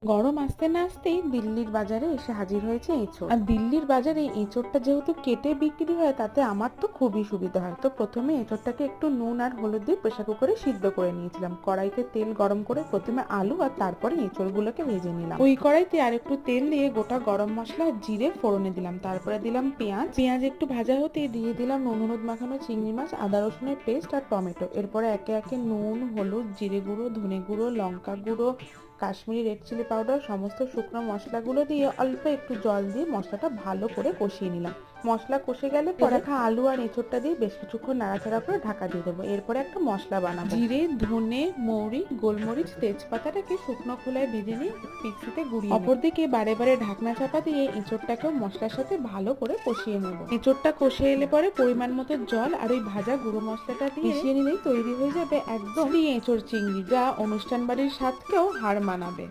গরম আসতে না আসতেই দিল্লির বাজারে এসে হাজির হয়েছে এঁচোড়। আর দিল্লির বাজারে এঁচোড়টা যেহেতু কেটে বিক্রি হয়, তাতে আমার তো খুবই সুবিধা হয়। তো প্রথমে এঁচোড়টাকে একটু নুন আর হলুদ দিয়ে প্রেসার কুকারে সিদ্ধ করে নিয়েছিলাম। কড়াইতে তেল গরম করে প্রথমে আলু আর তারপরে এঁচোড়গুলোকে ভেজে নিলাম। ওই কড়াইতে আর একটু তেল দিয়ে গোটা গরম মশলা জিরে ফোড়নে দিলাম, তারপরে দিলাম পেঁয়াজ। পেঁয়াজ একটু ভাজা হতেই দিয়ে দিলাম নুন হলুদ মাখানো চিংড়ি মাছ, আদা রসুনের পেস্ট আর টমেটো। এরপরে একে একে নুন, হলুদ, জিরে গুঁড়ো, ধনে গুঁড়ো, লঙ্কা গুঁড়ো, কাশ্মীরি রেড চিলি পাউডার, সমস্ত শুকনো মশলাগুলো দিয়ে অল্প একটু জল দিয়ে মশলাটা ভালো করে কষিয়ে নিলাম। মশলা কষে গেলে পরে রাখা আলু আর এঁচোড়টা দিয়ে বেশ কিছুক্ষণ নাড়াচাড়া করে ঢাকা দিয়ে দেবো। এরপরে একটা মশলা বানাবো। জিরে, ধনে, মৌরি, গোলমরিচ, তেজপাতাটাকে শুকনো খোলায় ভেজে নিয়ে মিক্সিতে গুঁড়িয়ে অপরদিকে বারে বারে ঢাকনা চাপা দিয়ে এঁচোড়টাকেও মশলার সাথে ভালো করে কষিয়ে নেব। এঁচোড়টা কষে এলে পরে পরিমাণ মতো জল আর ওই ভাজা গুঁড়ো মশলাটা দিয়ে মিশিয়ে নিলেই তৈরি হয়ে যাবে একদম এঁচোড় চিংড়ি, যা অনুষ্ঠান বাড়ির স্বাদকেও হার মানাবে।